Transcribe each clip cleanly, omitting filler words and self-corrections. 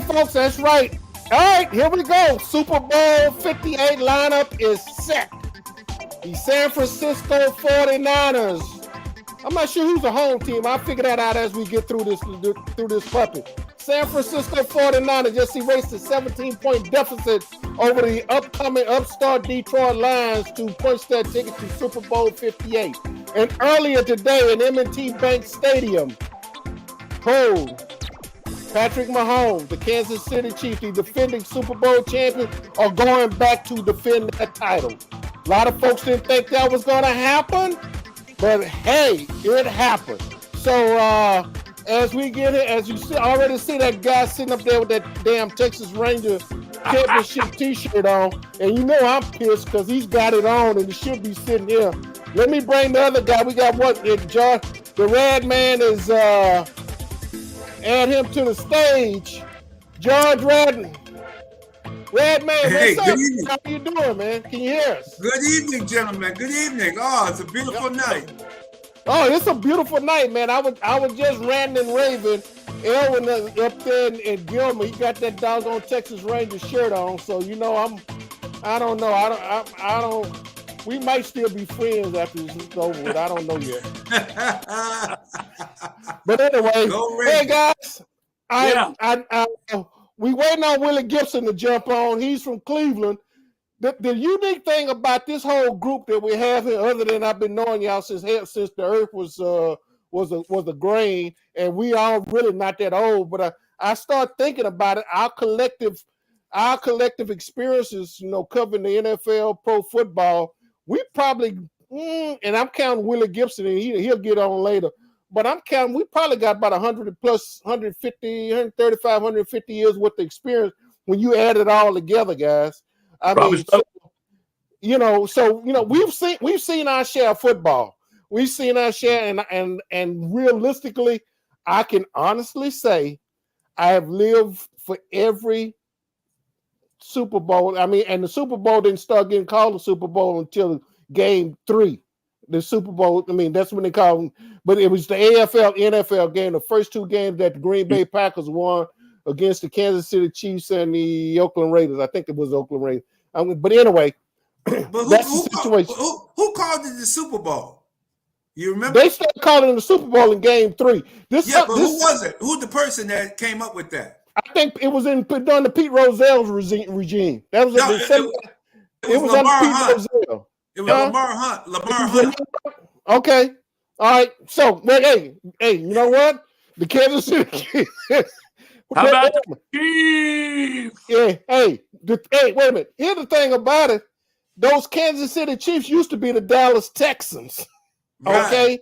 right, folks, that's right. All right, here we go. Super Bowl 58 lineup is set. The San Francisco 49ers. I'm not sure who's the home team. I'll figure that out as we get through this puppy. San Francisco 49ers just erased a 17-point deficit over the upcoming upstart Detroit Lions to punch their ticket to Super Bowl 58. And earlier today in M&T Bank Stadium, Patrick Mahomes, the Kansas City Chiefs, the defending Super Bowl champions, are going back to defend that title. A lot of folks didn't think that was going to happen, but hey, it happened. So as we get here, as you already see that guy sitting up there with that damn Texas Ranger championship T-shirt on, and you know I'm pissed because he's got it on and it should be sitting here. Let me bring the other guy. We got the Red Man is add him to the stage. George Radney. Red Man, hey, what's up? Good evening. How you doing, man? Can you hear us? Good evening, gentlemen. Good evening. Oh, it's a beautiful night. Oh, it's a beautiful night, man. I was just ranting and raving. Elwin up there in Gilmer, he got that doggone Texas Ranger shirt on. So you know, I don't know. We might still be friends after this is over with. I don't know yet. But anyway, hey guys, we waiting on Willie Gibson to jump on. He's from Cleveland. The unique thing about this whole group that we have here, other than I've been knowing y'all since the earth was a grain, and we all really not that old. But I start thinking about it. Our collective experiences, covering the NFL, pro football. We probably, and I'm counting Willie Gibson, and he'll get on later. But I'm counting, we probably got about 100 plus, 150, 135, 150 years worth of experience when you add it all together, guys. I mean, we've seen our share of football. We've seen our share, and realistically, I can honestly say I have lived for every Super Bowl. I mean, and the Super Bowl didn't start getting called the Super Bowl until Game 3. The Super Bowl, I mean, that's when they called them. But it was the AFL, NFL game, the first two games that the Green Bay Packers won against the Kansas City Chiefs and the Oakland Raiders. I think it was the Oakland Raiders. But anyway, that's the situation. Who called it the Super Bowl? You remember? They started calling it the Super Bowl in Game 3. Who was it? Who's the person that came up with that? I think it was during the Pete Rozelle regime. That was it was under Pete Hunt. Rozelle. It was Lamar Hunt. Okay. All right. So, hey, you know what? The Kansas City Chiefs. How about the Chiefs? Yeah. Hey, wait a minute. Here's the thing about it. Those Kansas City Chiefs used to be the Dallas Texans. Okay. Right.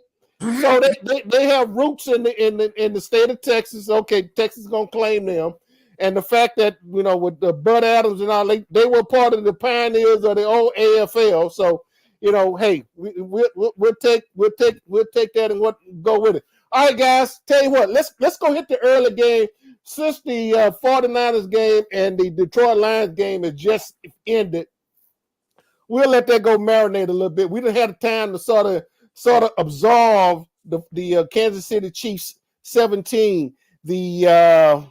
So they have roots in the state of Texas. Okay, Texas is gonna claim them. And the fact that, with the Bud Adams and all, they were part of the pioneers of the old AFL. So, hey, we'll take that and go with it. All right, guys. Tell you what, let's go hit the early game. Since the 49ers game and the Detroit Lions game has just ended, we'll let that go marinate a little bit. We didn't have time to sort of absolve the Kansas City Chiefs 17, the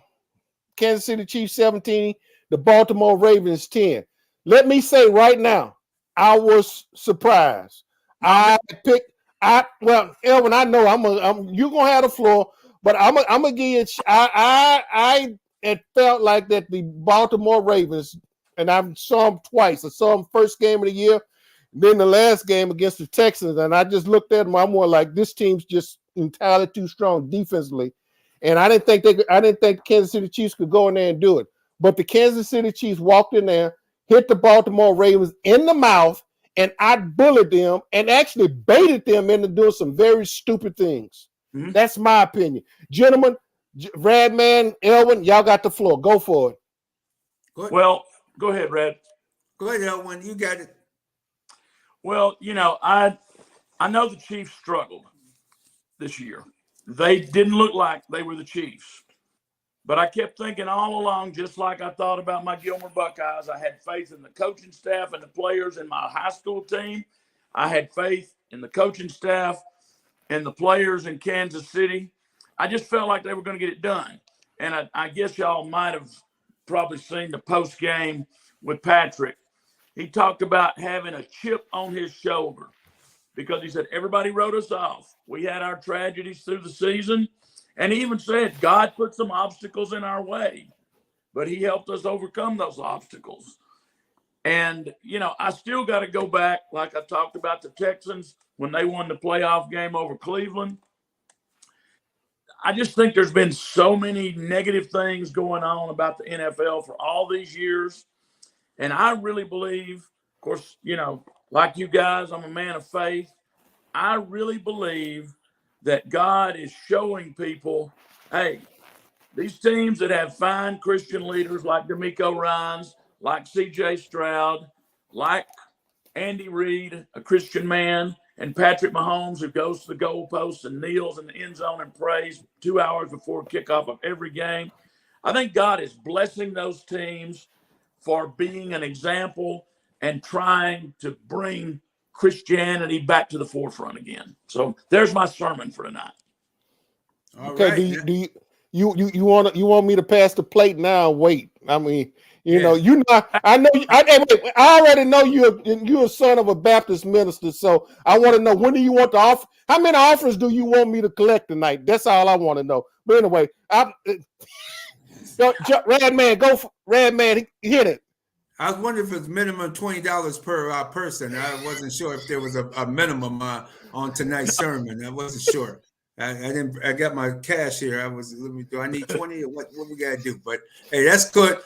Kansas City Chiefs 17, the Baltimore Ravens 10. Let me say right now, I was surprised. Elvin, I know you're gonna have the floor, but I'm gonna give you. I had felt like that the Baltimore Ravens, and I saw them twice. I saw them first game of the year, then the last game against the Texans, and I just looked at them. I'm more like, this team's just entirely too strong defensively. And I didn't think Kansas City Chiefs could go in there and do it. But the Kansas City Chiefs walked in there, hit the Baltimore Ravens in the mouth, and I bullied them and actually baited them into doing some very stupid things. Mm-hmm. That's my opinion. Gentlemen, Radman, Elwin, y'all got the floor. Go for it. Well, go ahead, Rad. Go ahead, Elwin. You got it. Well, I know the Chiefs struggled this year. They didn't look like they were the Chiefs. But I kept thinking all along, just like I thought about my Gilmer Buckeyes, I had faith in the coaching staff and the players in my high school team. I had faith in the coaching staff and the players in Kansas City. I just felt like they were going to get it done. and I guess y'all might have probably seen the post game with Patrick. He talked about having a chip on his shoulder because he said everybody wrote us off. We had our tragedies through the season, and he even said God put some obstacles in our way, but he helped us overcome those obstacles. And, you know, I still got to go back, like I talked about the Texans when they won the playoff game over Cleveland. I just think there's been so many negative things going on about the NFL for all these years. And I really believe, of course, you know, like you guys, I'm a man of faith. I really believe that God is showing people, hey, these teams that have fine Christian leaders like D'Amico Ryans, like C.J. Stroud, like Andy Reid, a Christian man, and Patrick Mahomes, who goes to the goalpost and kneels in the end zone and prays 2 hours before kickoff of every game. I think God is blessing those teams for being an example and trying to bring Christianity back to the forefront again. So there's my sermon for tonight. All okay, right. do you want me to pass the plate now? Wait, I mean, you know, I know. I already know you're a son of a Baptist minister, so I want to know, when do you want to offer? How many offers do you want me to collect tonight? That's all I want to know. But anyway, Rad Man, Rad Man, hit it. I was wondering if it's minimum $20 per person. I wasn't sure if there was a minimum on tonight's sermon. I wasn't sure. I didn't. I got my cash here. Do I need 20 or what we gotta do? But hey, that's good.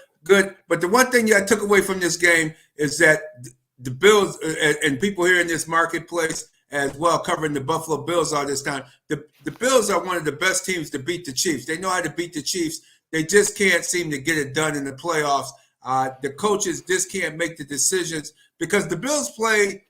But the one thing I took away from this game is that the Bills and people here in this marketplace as well, covering the Buffalo Bills all this time. The Bills are one of the best teams to beat the Chiefs. They know how to beat the Chiefs. They just can't seem to get it done in the playoffs. The coaches just can't make the decisions because the Bills play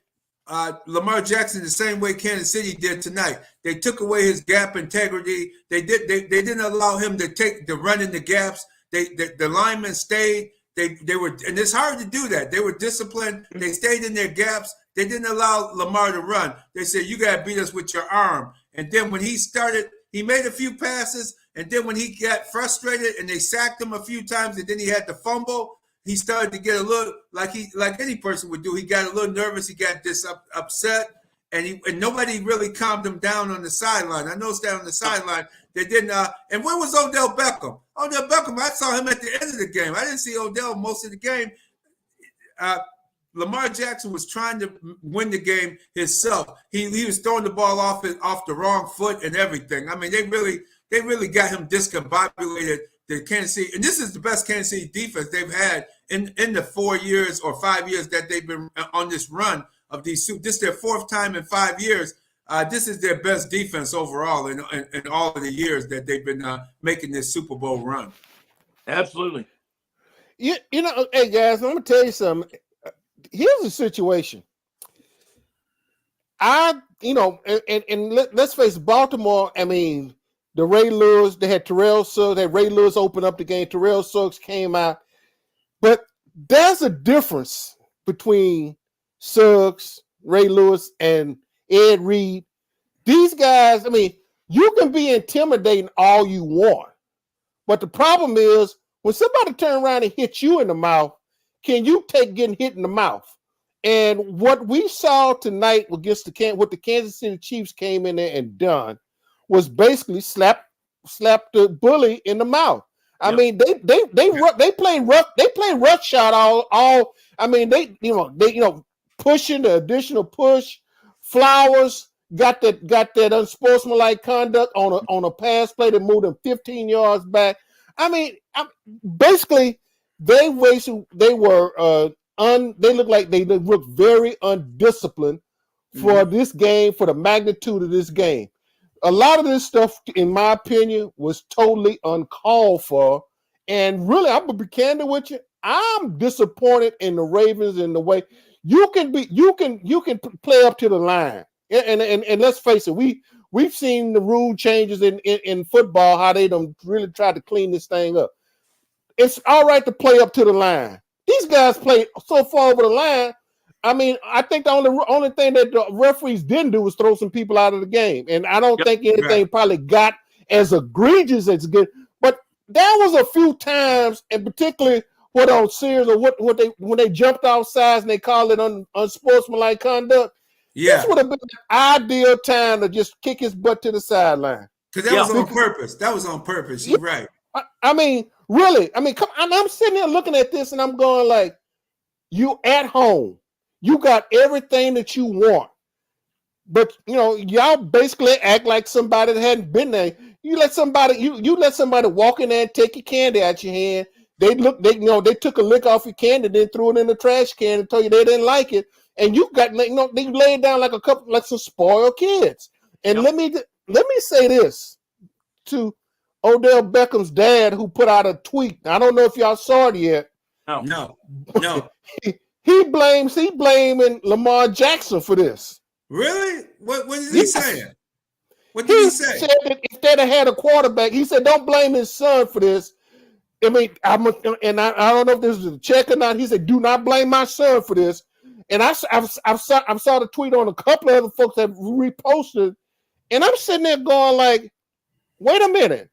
Lamar Jackson the same way Kansas City did tonight. They took away his gap integrity. They didn't allow him to run in the gaps. The linemen stayed. They were, and it's hard to do that. They were disciplined. They stayed in their gaps. They didn't allow Lamar to run. They said, you got to beat us with your arm. And then when he started, he made a few passes. And then when he got frustrated and they sacked him a few times and then he had to fumble, he started to get a little, like any person would do. He got a little nervous. He got upset. And nobody really calmed him down on the sideline. I noticed that on the sideline. They didn't. And where was Odell Beckham? Odell Beckham, I saw him at the end of the game. I didn't see Odell most of the game. Lamar Jackson was trying to win the game himself. He was throwing the ball off the wrong foot and everything. I mean, they really got him discombobulated. The Kansas City, and this is the best Kansas City defense they've had in the 4 years or 5 years that they've been on this run of these. This is their fourth time in 5 years. This is their best defense overall in all of the years that they've been making this Super Bowl run. Absolutely. You know, hey guys, I'm gonna tell you something. Here's the situation. And let's face it, Baltimore. I mean, the Ray Lewis, they had Terrell Suggs. They had Ray Lewis open up the game. Terrell Suggs came out, but there's a difference between Suggs, Ray Lewis, and Ed Reed. These guys, I mean, you can be intimidating all you want, but the problem is when somebody turn around and hit you in the mouth, can you take getting hit in the mouth? And what we saw tonight against what the Kansas City Chiefs came in there and done was basically slap the bully in the mouth. I mean, they played rough shot all. I mean, they pushing the additional push. Flowers got that unsportsmanlike conduct on a pass play that moved them 15 yards back. I mean, basically they looked like they looked very undisciplined for this game, for the magnitude of this game. A lot of this stuff, in my opinion, was totally uncalled for. And really, I'm gonna be candid with you. I'm disappointed in the Ravens in the way you can play up to the line. And let's face it, we've seen the rule changes in football, how they don't really try to clean this thing up. It's all right to play up to the line. These guys played so far over the line. I mean, I think the only thing that the referees didn't do was throw some people out of the game. And I don't think anything probably got as egregious as good. But there was a few times, and particularly what on Sears or what they when they jumped off sides and they called it unsportsmanlike conduct. This would have been an ideal time to just kick his butt to the sideline. Because that was on purpose. That was on purpose. You're right. I mean, really. I mean, I'm sitting here looking at this and I'm going like, you at home, you got everything that you want, but y'all basically act like somebody that hadn't been there. You let somebody you let somebody walk in there and take your candy out your hand. They took a lick off your candy, then threw it in the trash can and told you they didn't like it, and you got they laid down like some spoiled kids. And let me say this to Odell Beckham's dad, who put out a tweet. I don't know if y'all saw it yet. No. He blaming Lamar Jackson for this. Really? What is he saying? What did he say? He said that if they'd have had a quarterback, he said, don't blame his son for this. I mean, I don't know if this is a check or not. He said, do not blame my son for this. And I saw the tweet on a couple of other folks that reposted, and I'm sitting there going like, wait a minute.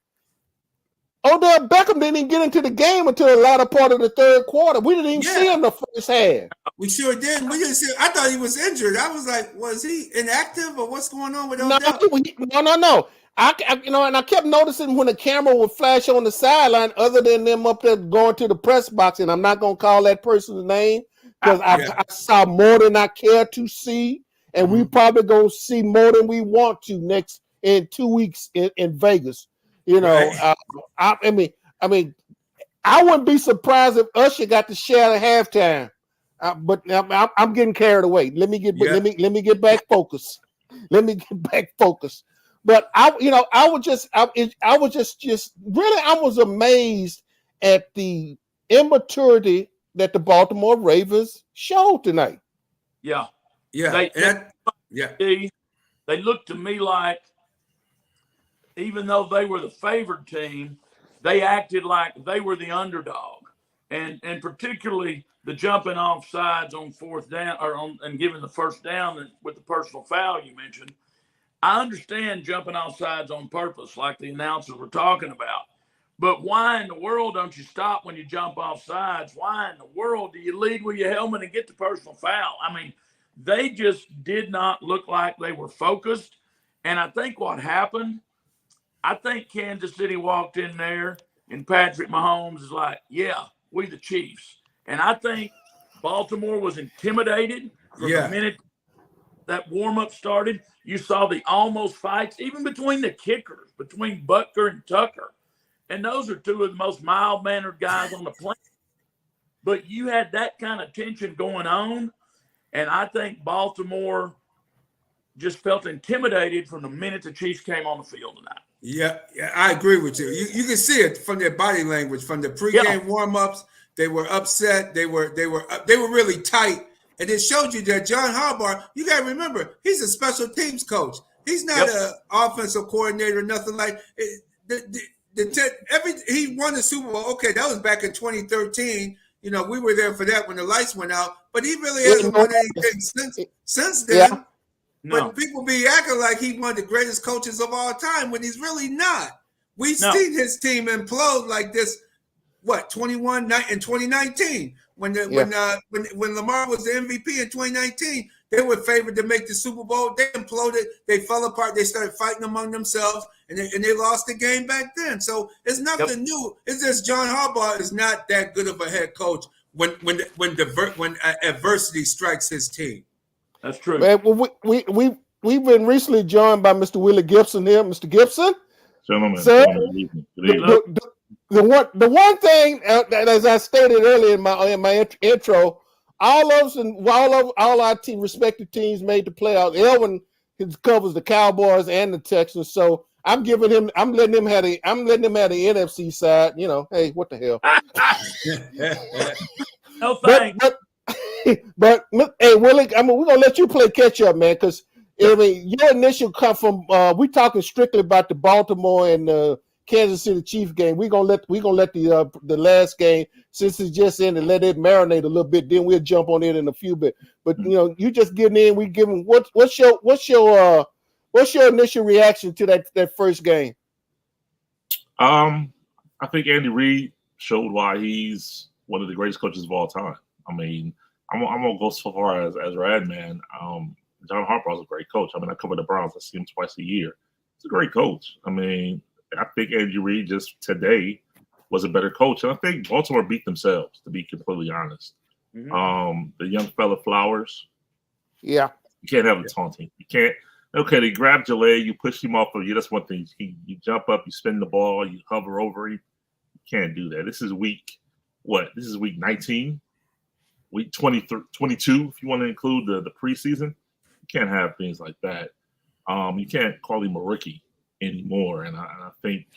Odell Beckham didn't even get into the game until the latter part of the third quarter. We didn't even see him the first half. We sure did. We didn't see. I thought he was injured. I was like, was he inactive or what's going on with Odell? No. And I kept noticing when the camera would flash on the sideline, other than them up there going to the press box, and I'm not going to call that person's name because I saw more than I care to see, and we probably going to see more than we want to next in 2 weeks in Vegas. I mean, I wouldn't be surprised if Usher got to share the halftime, but I'm getting carried away. Let me get back focused. But I was amazed at the immaturity that the Baltimore Ravens showed tonight. Yeah. They looked to me like, even though they were the favored team, they acted like they were the underdog, and particularly the jumping off sides on fourth down and giving the first down with the personal foul you mentioned. I understand jumping off sides on purpose, like the announcers were talking about, but why in the world don't you stop when you jump off sides? Why in the world do you lead with your helmet and get the personal foul? I mean, they just did not look like they were focused, and I think what happened, I think Kansas City walked in there and Patrick Mahomes is like, yeah, we the Chiefs. And I think Baltimore was intimidated from the minute that warm-up started. You saw the almost fights, even between the kickers, between Butker and Tucker. And those are two of the most mild-mannered guys on the planet. But you had that kind of tension going on, and I think Baltimore just felt intimidated from the minute the Chiefs came on the field tonight. Yeah, I agree with you. You can see it from their body language, from the pregame warm-ups. They were upset. They were really tight, and it showed you that John Harbaugh. You got to remember, he's a special teams coach. He's not an offensive coordinator, nothing like it. He won the Super Bowl. Okay, that was back in 2013. We were there for that when the lights went out. But he really hasn't won anything since then. Yeah. No. But people be acting like he's one of the greatest coaches of all time when he's really not. We've seen his team implode like this. 21 in 2019 when Lamar was the MVP in 2019, they were favored to make the Super Bowl. They imploded. They fell apart. They started fighting among themselves, and they lost the game back then. So it's nothing new. It's just John Harbaugh is not that good of a head coach when adversity strikes his team. That's true. Well, we've been recently joined by Mr. Willie Gibson here. Mr. Gibson, gentlemen, the one thing as I stated earlier in my intro, all our respective teams made the playoffs. Elvin covers the Cowboys and the Texans, so I'm letting him have the NFC side. Hey, what the hell? No thanks. But hey, Willie, we're gonna let you play catch up, man, because your initial come from we talking strictly about the Baltimore and the Kansas City Chiefs game. We're gonna let the last game, since it's just in, and let it marinate a little bit. Then we'll jump on it in a few bit. But you just getting in. We giving what's your initial reaction to that first game? I think Andy Reid showed why he's one of the greatest coaches of all time. I mean, I'm gonna go so far as Radman. John Harbaugh's a great coach. I mean, I cover the Browns. I see him twice a year. He's a great coach. I mean, I think Andy Reid just today was a better coach, and I think Baltimore beat themselves, to be completely honest. Mm-hmm. The young fella Flowers. Yeah. You can't have him taunting. You can't. Okay, they grabbed your leg, you pushed him off of you. That's one thing. You jump up, you spin the ball, you hover over him. You can't do that. This is week 19, week 23, 22, if you want to include the preseason. You can't have things like that. You can't call him a rookie anymore, and I think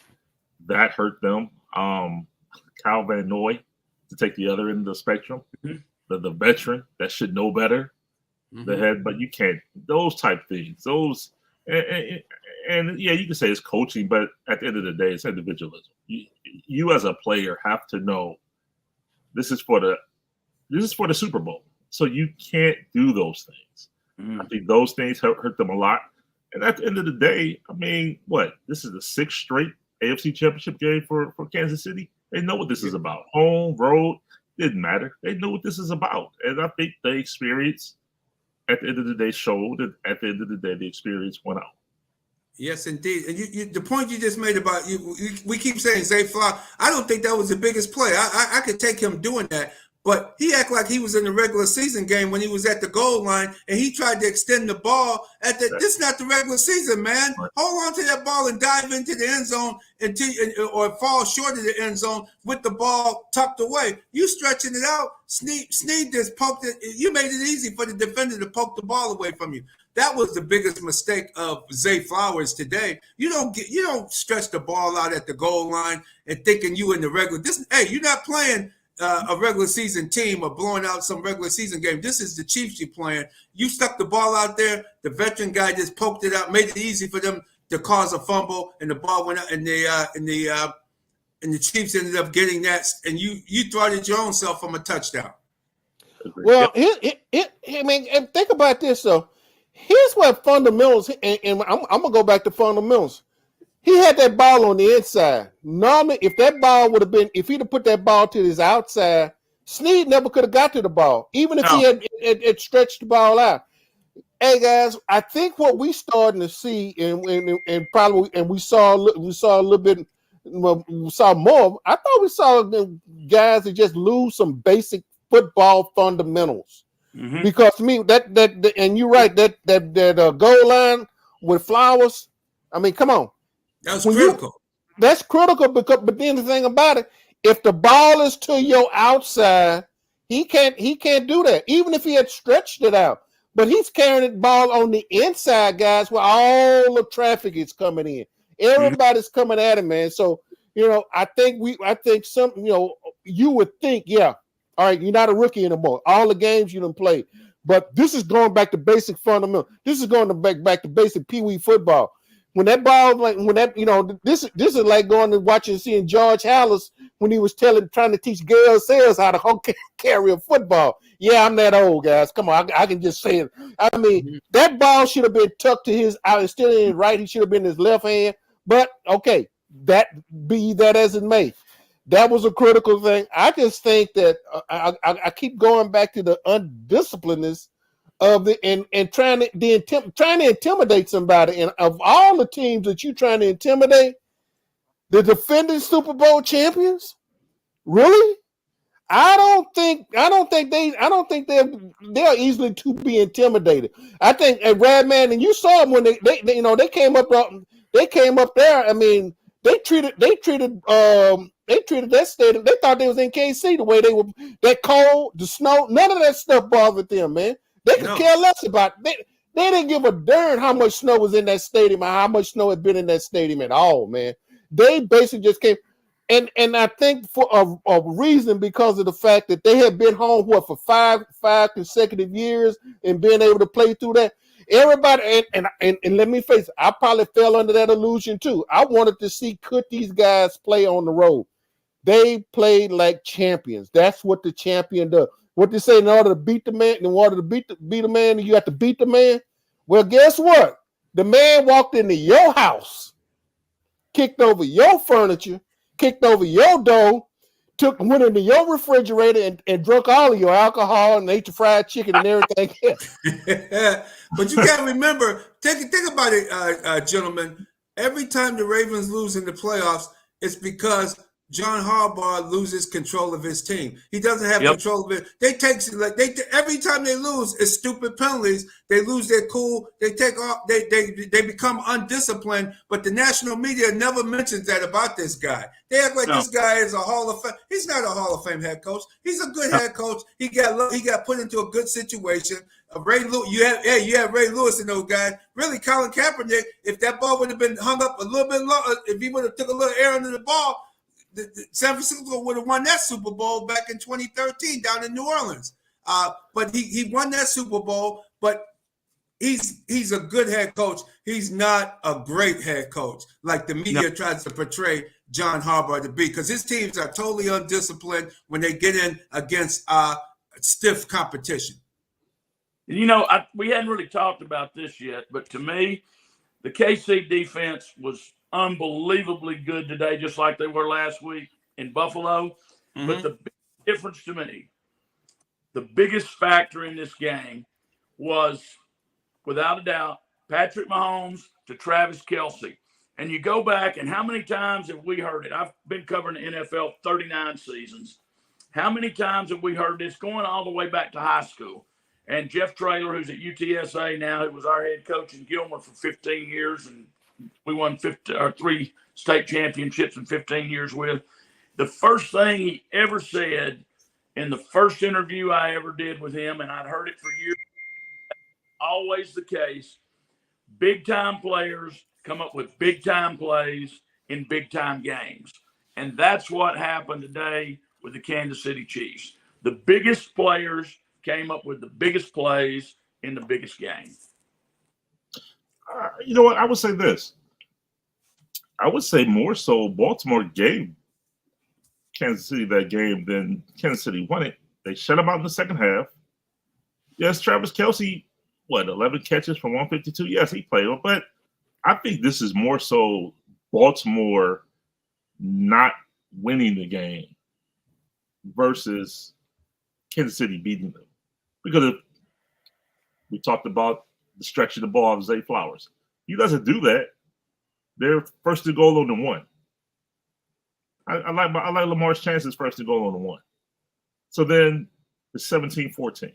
that hurt them. Kyle Van Noy, to take the other end of the spectrum, the veteran that should know better. The head, but you can't, those type things, and yeah, you can say it's coaching, but at the end of the day, it's individualism. You as a player have to know this is for the Super Bowl, so you can't do those things. I think those things hurt them a lot. And at the end of the day, I mean, this is the 6th straight AFC Championship game for Kansas City. They know what this is about. Home, road, didn't matter. They know what this is about, and I think they experience. At the end of the day, showed that at the end of the day, the experience went out. Yes, indeed. And the point you just made about we keep saying Zay Flowers. I don't think that was the biggest play. I could take him doing that, but he acted like he was in the regular season game when he was at the goal line and he tried to extend the ball at the. This is not the regular season, man. Right. Hold on to that ball and dive into the end zone or fall short of the end zone with the ball tucked away. You stretching it out. Snead just poked it. You made it easy for the defender to poke the ball away from you. That was the biggest mistake of Zay Flowers today. You don't stretch the ball out at the goal line and thinking you in the regular. Hey, you're not playing a regular season team or blowing out some regular season game. This is the Chiefs you're playing. You stuck the ball out there. The veteran guy just poked it out, made it easy for them to cause a fumble, and the ball went out, and the Chiefs ended up getting that, and you thwarted your own self from a touchdown. Well, I mean, and think about this though. Here's what fundamentals, and I'm gonna go back to fundamentals. He had that ball on the inside. Normally, if that ball would have been, if he'd have put that ball to his outside, Snead never could have got to the ball, even if he had stretched the ball out. Hey guys, I think what we starting to see, and probably, and we saw a little bit, we saw more. I thought we saw guys that just lose some basic football fundamentals. Because to me, that and you're right, that goal line with Flowers. I mean, come on. That's critical. That's critical but then the thing about it, if the ball is to your outside, he can't do that. Even if he had stretched it out. But he's carrying the ball on the inside, guys, where all the traffic is coming in. Everybody's coming at him, man. So, I think some, you would think, yeah, all right, you're not a rookie anymore. All the games you done played. But this is going back to basic fundamental. This is going back to basic peewee football. When that ball, this is like going and seeing George Hallis when he was trying to teach Gail Sayers how to carry a football. Yeah, I'm that old, guys. Come on, I can just say it. I mean, that ball should have been tucked to his out instead of his right. He should have been his left hand. But okay, that be that as it may. That was a critical thing. I just think that I keep going back to the undisciplinedness of the and trying to intimidate somebody. And of all the teams that you're trying to intimidate, the defending Super Bowl champions, really? I don't think they're easily to be intimidated. I think at Radman, and you saw them when they came up there. I mean, they treated that stadium. They thought they was in KC the way they were. That cold, the snow, none of that stuff bothered them, man. They could care less about it. They didn't give a darn how much snow was in that stadium or how much snow had been in that stadium at all, man. They basically just came, and I think for a reason, because of the fact that they had been home for five consecutive years and being able to play through that. Everybody, and let me face it, I probably fell under that illusion too. I wanted to see, could these guys play on the road? They played like champions. That's what the champion does. What they say, in order to beat the man, beat a man, you have to beat the man. Well, guess what? The man walked into your house, kicked over your furniture, kicked over your dough, went into your refrigerator and drunk all of your alcohol and ate your fried chicken and everything else. But you got to remember, think about it, gentlemen. Every time the Ravens lose in the playoffs, it's because John Harbaugh loses control of his team. He doesn't have control of it. Every time they lose, it's stupid penalties. They lose their cool. They take off. They become undisciplined. But the national media never mentions that about this guy. They act like this guy is a Hall of Fame. He's not a Hall of Fame head coach. He's a good head coach. He got put into a good situation. Ray Lewis, you have Ray Lewis and those guys. Really, Colin Kaepernick, if that ball would have been hung up a little bit longer, if he would have took a little air under the ball, San Francisco would have won that Super Bowl back in 2013 down in New Orleans. But he won that Super Bowl, but he's a good head coach. He's not a great head coach like the media tries to portray John Harbaugh to be, because his teams are totally undisciplined when they get in against stiff competition. You know, we hadn't really talked about this yet, but to me, the KC defense was unbelievably good today, just like they were last week in Buffalo. Mm-hmm. But the big difference to me, the biggest factor in this game was, without a doubt, Patrick Mahomes to Travis Kelce. And you go back, and how many times have we heard it? I've been covering the NFL 39 seasons. How many times have we heard this going all the way back to high school? And Jeff Traylor, who's at UTSA now, who was our head coach in Gilmer for 15 years, and we won 3 state championships in 15 years with. The first thing he ever said in the first interview I ever did with him, and I'd heard it for years, always the case, big-time players come up with big-time plays in big-time games. And that's what happened today with the Kansas City Chiefs. The biggest players came up with the biggest plays in the biggest game. You know what? I would say this. I would say more so Baltimore gave Kansas City that game than Kansas City won it. They shut them out in the second half. Yes, Travis Kelce, 11 catches for 152? Yes, he played, but I think this is more so Baltimore not winning the game versus Kansas City beating them. Because if we talked about the stretch of the ball of Zay Flowers. He doesn't do that. They're first to goal on the 1. I like Lamar's chances first to goal on the 1. So then it's 17-14.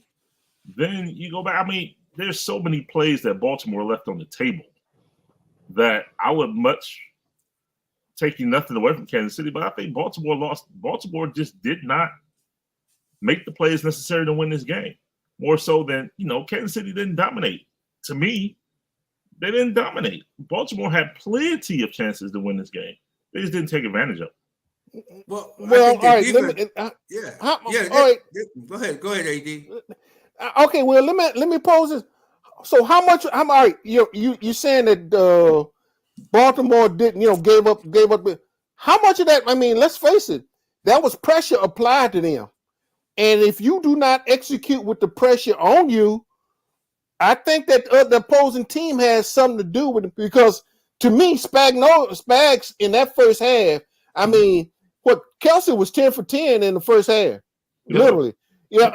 Then you go back. I mean, there's so many plays that Baltimore left on the table that I would much taking nothing away from Kansas City, but I think Baltimore lost. Baltimore just did not make the plays necessary to win this game. More so than, Kansas City didn't dominate. To me, they didn't dominate. Baltimore had plenty of chances to win this game. They just didn't take advantage of it. Well, all right. Go ahead, AD. Okay, well, let me pose this. So how much? All right, you saying that Baltimore didn't, gave up. How much of that? I mean, let's face it. That was pressure applied to them. And if you do not execute with the pressure on you, I think that the opposing team has something to do with it, because to me, Spags in that first half, I mean, Kelce was 10 for 10 in the first half, literally. Yeah,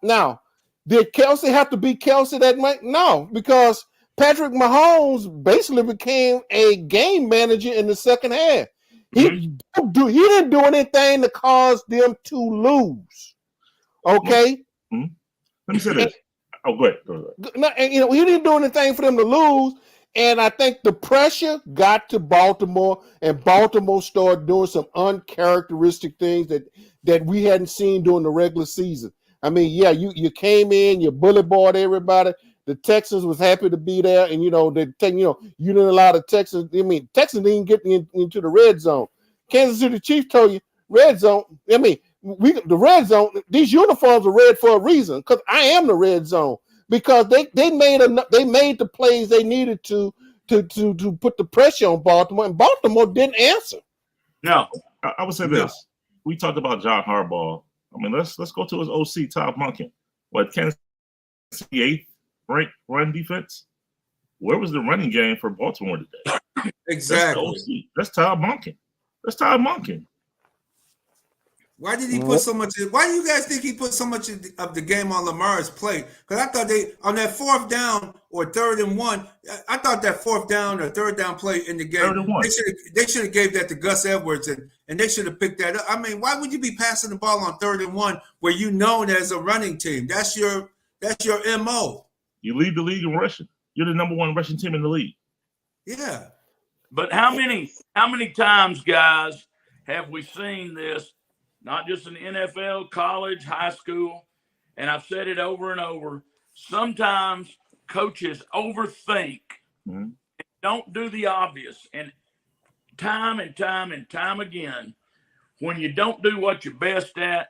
now, did Kelce have to be Kelce that night? No, because Patrick Mahomes basically became a game manager in the second half. He didn't do anything to cause them to lose. Okay. Mm-hmm. Let me say this. Go ahead. No, and he didn't do anything for them to lose. And I think the pressure got to Baltimore, and Baltimore started doing some uncharacteristic things that we hadn't seen during the regular season. I mean, yeah, you came in, you bully boyed everybody. The Texans was happy to be there, and you didn't allow the Texans. I mean, Texans didn't get into the red zone. Kansas City Chiefs told you red zone. I mean, the red zone. These uniforms are red for a reason, because I am the red zone. Because they made the plays they needed to put the pressure on Baltimore, and Baltimore didn't answer. No, I would say this. We talked about John Harbaugh. I mean, let's go to his OC, Todd Monken. Kansas City 8th ranked run defense? Where was the running game for Baltimore today? Exactly. That's Todd Monken. That's Todd Monken. Why did he put so much? Why do you guys think he put so much of the game on Lamar's plate? Because I thought they on that 4th down or 3rd and 1. I thought that 4th down or 3rd down play in the game. They should have gave that to Gus Edwards and they should have picked that up. I mean, why would you be passing the ball on 3rd and 1 where you known as a running team? That's your MO. You lead the league in rushing. You're the number 1 rushing team in the league. Yeah. But how many times, guys, have we seen this? Not just in the NFL, college, high school, and I've said it over and over. Sometimes coaches overthink and don't do the obvious. And time again, when you don't do what you're best at,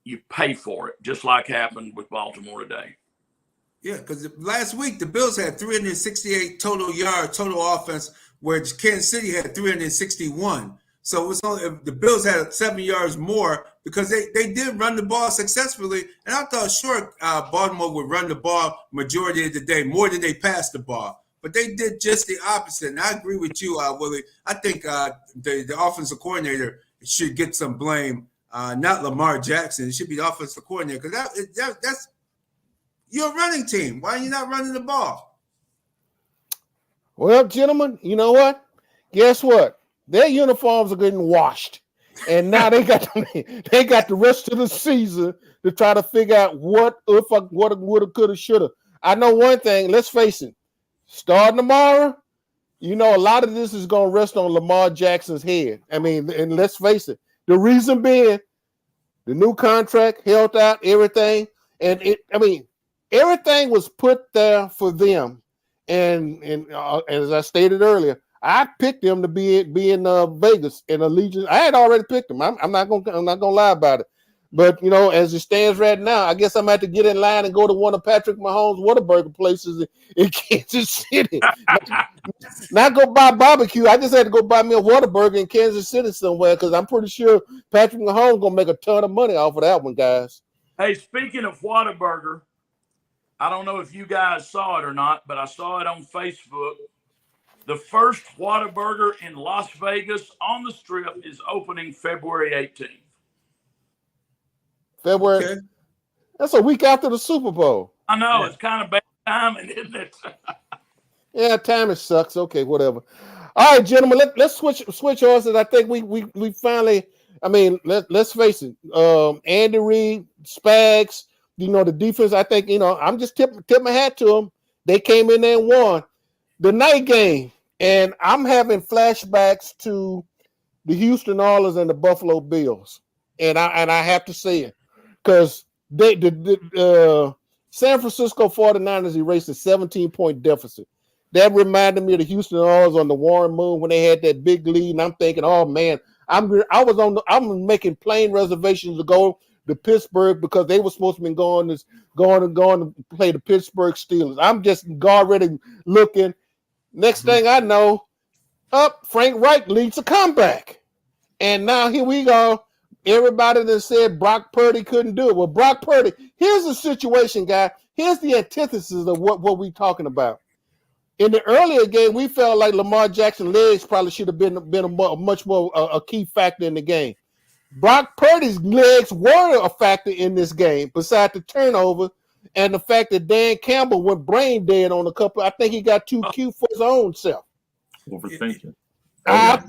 you pay for it, just like happened with Baltimore today. Yeah, because last week the Bills had 368 total yards, total offense, where Kansas City had 361. So it was only the Bills had 7 yards more because they did run the ball successfully. And I thought, sure, Baltimore would run the ball majority of the day more than they passed the ball. But they did just the opposite. And I agree with you, Willie. I think the offensive coordinator should get some blame, not Lamar Jackson. It should be the offensive coordinator because that's your running team. Why are you not running the ball? Well, gentlemen, you know what? Guess what? Their uniforms are getting washed, and now they got the rest of the season to try to figure out what woulda, coulda, shoulda. I know one thing. Let's face it. Starting tomorrow, a lot of this is going to rest on Lamar Jackson's head. I mean, and let's face it. The reason being, the new contract, health out, everything, and everything was put there for them. And as I stated earlier, I picked them to be in Vegas in Allegiant. I had already picked them. I'm not gonna lie about it. But as it stands right now, I guess I'm gonna have to get in line and go to one of Patrick Mahomes' Whataburger places in Kansas City. Not go buy barbecue. I just had to go buy me a Whataburger in Kansas City somewhere because I'm pretty sure Patrick Mahomes gonna make a ton of money off of that one, guys. Hey, speaking of Whataburger, I don't know if you guys saw it or not, but I saw it on Facebook. The first Whataburger in Las Vegas on the Strip is opening February 18th. February. Okay. That's a week after the Super Bowl. I know. Yeah. It's kind of bad timing, isn't it? Yeah, timing sucks. Okay, whatever. All right, gentlemen, let's switch horses. I think we finally. I mean, let's face it. Andy Reid, Spags, the defense. I think I'm just tip my hat to them. They came in there and won the night game. And I'm having flashbacks to the Houston Oilers and the Buffalo Bills, and I have to say it because the San Francisco 49ers erased a 17-point deficit. That reminded me of the Houston Oilers on the Warren Moon when they had that big lead, and I'm thinking, oh man, I'm making plane reservations to go to Pittsburgh because they were supposed to be going to play the Pittsburgh Steelers. I'm just already looking. Next thing I know, Frank Reich leads a comeback. And now here we go. Everybody that said Brock Purdy couldn't do it. Well, Brock Purdy, here's the situation, guy. Here's the antithesis of what we're talking about. In the earlier game, we felt like Lamar Jackson's legs probably should have been a much more a key factor in the game. Brock Purdy's legs were a factor in this game, besides the turnover and the fact that Dan Campbell went brain dead on a couple. I think he got too cute for his own self. Overthinking. I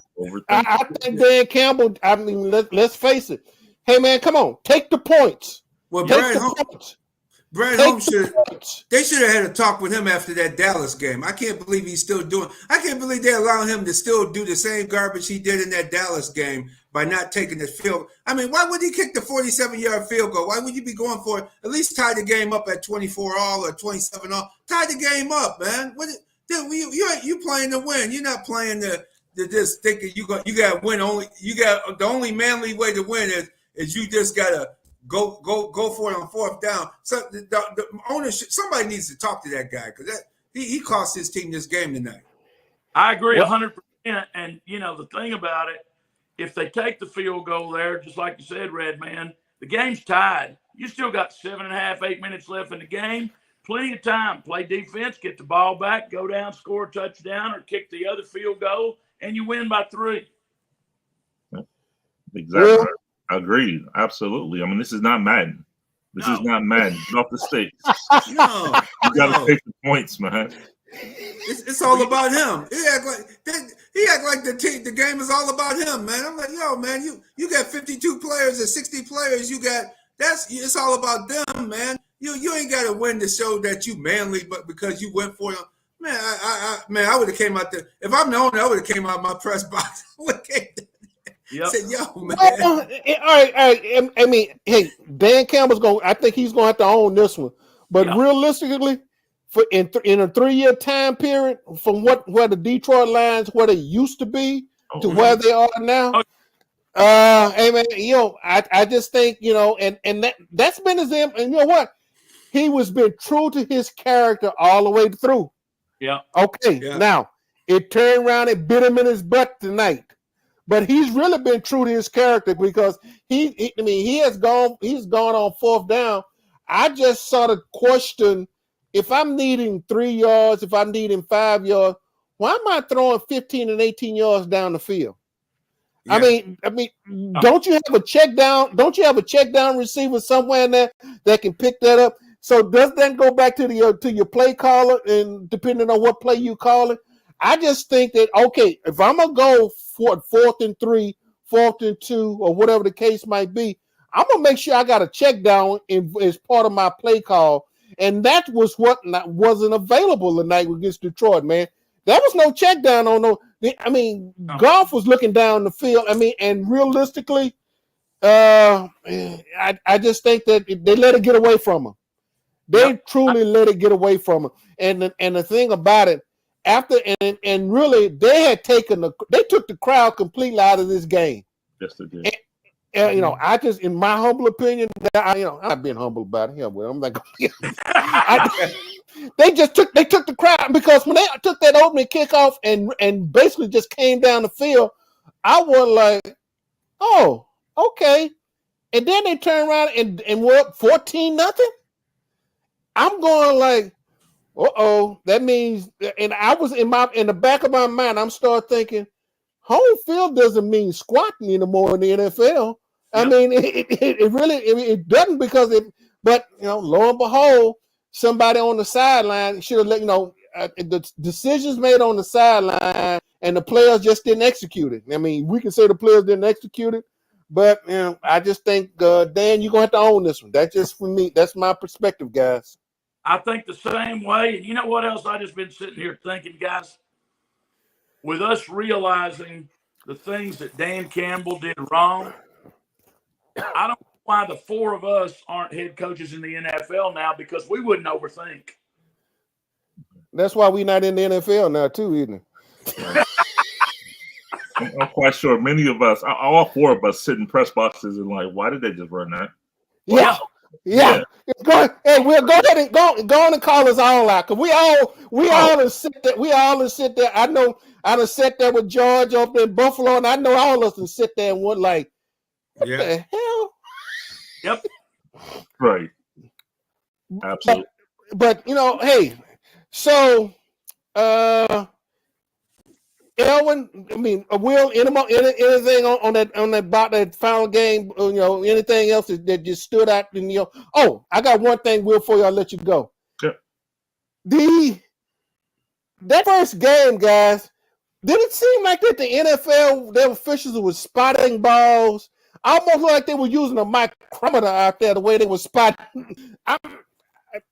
think Dan Campbell, I mean, let's face it. Hey, man, come on. Take the points. Well, Brad Holmes should have had a talk with him after that Dallas game. I can't believe he's still doing. I can't believe they allow him to still do the same garbage he did in that Dallas game by not taking the field. I mean, why would he kick the 47-yard field goal? Why would you be going for it? At least tie the game up at 24-all or 27-all. Tie the game up, man. You playing to win. You're not playing to just thinking you got to win. The only manly way to win is you just gotta go for it on 4th down. So the ownership, somebody needs to talk to that guy because he cost his team this game tonight. I agree 100%. And the thing about it, if they take the field goal there, just like you said, Red Man, the game's tied. You still got 7.5, 8 minutes left in the game. Plenty of time. Play defense, get the ball back, go down, score a touchdown, or kick the other field goal, and you win by 3. Exactly. Real? Agreed. Absolutely. I mean, this is not Madden. This is not Madden. Get off the sticks. No, You got to take the points, man. It's all about him. He act like the game is all about him, man. I'm like, yo, man, you got 52 players or 60 players. It's all about them, man. You ain't got to win to show that you manly, but because you went for him, man. I would have came out there. If I'm the owner, I would have came out my press box. Said, yo, man. Well, all right. I mean, hey, Dan Campbell's going. I think he's going to have to own this one. But realistically, in a 3-year time period, from where the Detroit Lions where they used to be to where they are now, hey man, I just think and that's been his and you know what, he was been true to his character all the way through. Yeah. Okay. Yeah. Now it turned around and bit him in his butt tonight. But he's really been true to his character because he's gone on 4th down. I just sort of question if I'm needing 3 yards, if I'm needing 5 yards, why am I throwing 15 and 18 yards down the field? Yeah. I mean, don't you have a check down? Don't you have a check down receiver somewhere in there that can pick that up? So does that go back to your play caller and depending on what play you call it? I just think that, okay, if I'm going to go for 4th and 3, 4th and 2, or whatever the case might be, I'm going to make sure I got a check down as part of my play call. And that was what wasn't available tonight against Detroit, man. There was no check down on no. I mean, Goff was looking down the field. I mean, and realistically, I just think that they let it get away from him. They truly let it get away from him. And the thing about it, after and really they took the crowd completely out of this game. Yes, they did. And I just, in my humble opinion, I'm not being humble about it. I'm like, they took the crowd because when they took that opening kickoff and basically just came down the field, I was like, oh, okay. And then they turned around and were up 14-0. I'm going like, that means, and I was in the back of my mind, I'm start thinking, home field doesn't mean squatting anymore in the NFL. I mean, it really it doesn't because but lo and behold, somebody on the sideline should have let the decisions made on the sideline and the players just didn't execute it. I mean, we can say the players didn't execute it, but I just think Dan, you're gonna have to own this one. That's just for me. That's my perspective, guys. I think the same way. And you know what else I just been sitting here thinking, guys? With us realizing the things that Dan Campbell did wrong, I don't know why the 4 of us aren't head coaches in the NFL now because we wouldn't overthink. That's why we're not in the NFL now, too, isn't it? I'm quite sure many of us, all 4 of us, sit in press boxes and like, why did they just run that? Yeah. Hey, we'll go ahead and go on and call us all out because we all sit there. We all sit there. I know I done sat there with George up in Buffalo, and I know all of us can sit there and went like, what the hell? Yep. Right. Absolutely. But hey, so Elwin, I mean, Will, anything on that about that final game? Anything else that just stood out? I got one thing, Will, before I'll let you go. Sure. That first game, guys, did it seem like that the NFL, their officials were spotting balls, almost like they were using a micrometer out there the way they were spotting? I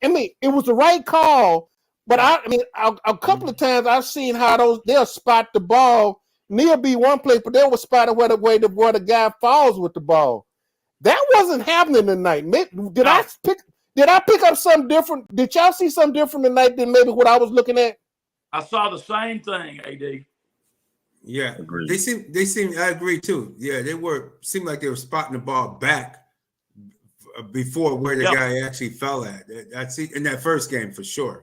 mean, it was the right call. But a couple of times I've seen how they'll spot the ball near be one place, but they will spot it where the guy falls with the ball. That wasn't happening tonight. Did I pick up something different? Did y'all see something different tonight than maybe what I was looking at? I saw the same thing, AD. Yeah, agreed. They seem. I agree too. Yeah, seemed like they were spotting the ball back before where the guy actually fell at. I see in that first game for sure.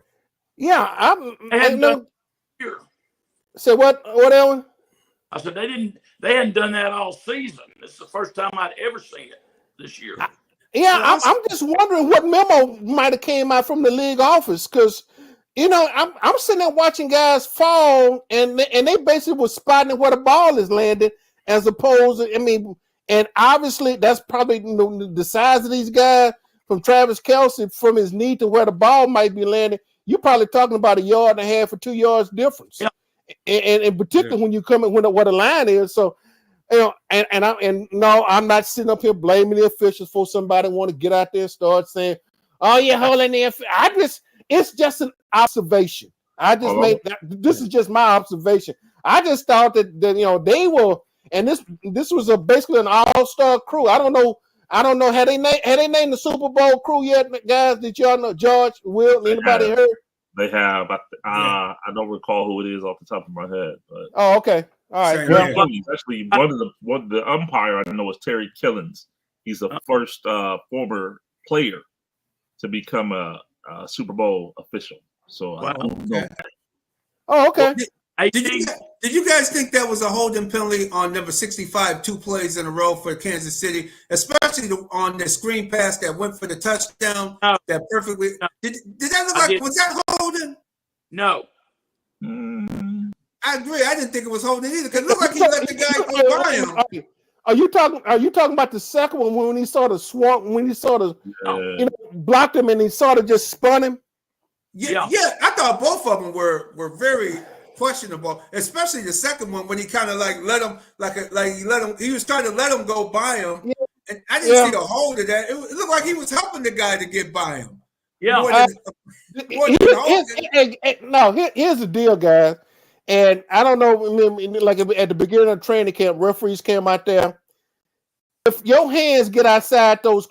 Yeah, Here. So what, Ellen? I said they hadn't done that all season. This is the first time I'd ever seen it this year. I'm just wondering what memo might have came out from the league office because I'm sitting there watching guys fall and they basically were spotting where the ball is landing as opposed to, And obviously, that's probably the size of these guys from Travis Kelce, from his knee to where the ball might be landing. You're probably talking about 1.5 yards or 2 yards difference. Yeah. And in particular, when you come in when what the line is. So, and no, I'm not sitting up here blaming the officials for somebody want to get out there and start saying, "Oh, you're holding the." It's just an observation. I just made that. This is just my observation. I just thought that they were, and this was basically an all-star crew. I don't know. Had they named the Super Bowl crew yet, guys? Did y'all know? George, Will, anybody heard? They have. I don't recall who it is off the top of my head. But okay, all right. Well, actually, one of the umpire I know is Terry Killens. He's the first former player to become a Super Bowl official. So I don't know. Oh, okay. Did you guys think that was a holding penalty on number 65, 2 plays in a row for Kansas City, especially on the screen pass that went for the touchdown? No. That perfectly. No. Did that look like? Was that holding? No. I agree. I didn't think it was holding either because it looked like he let the guy go by him. Are you talking about the second one when he sort of swung, when he sort of blocked him and he sort of just spun him? Yeah. I thought both of them were very questionable, especially the second one when he kind of like let him he was trying to let him go by him. Yeah. And I didn't see the hold of that. It looked like he was helping the guy to get by him. Yeah. Here's the deal, guys. And I don't know, like at the beginning of training camp, referees came out there. If your hands get outside those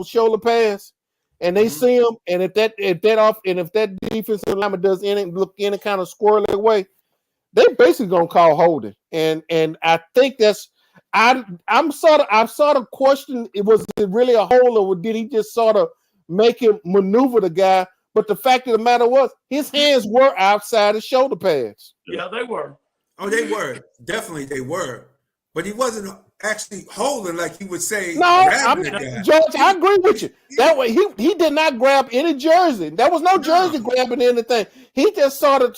shoulder pads, and they see them, and if that defensive lineman does any kind of squirrely way, they basically gonna call holding. And I think that's I've sort of questioned, was it really a hold, or did he just sort of make him maneuver the guy? But the fact of the matter was, his hands were outside his shoulder pads. Yeah, they were. Oh, they were. Definitely they were. But he wasn't actually holding like he would say. No, George, I agree with you. That way, he did not grab any jersey. There was no jersey grabbing anything. He just sort of,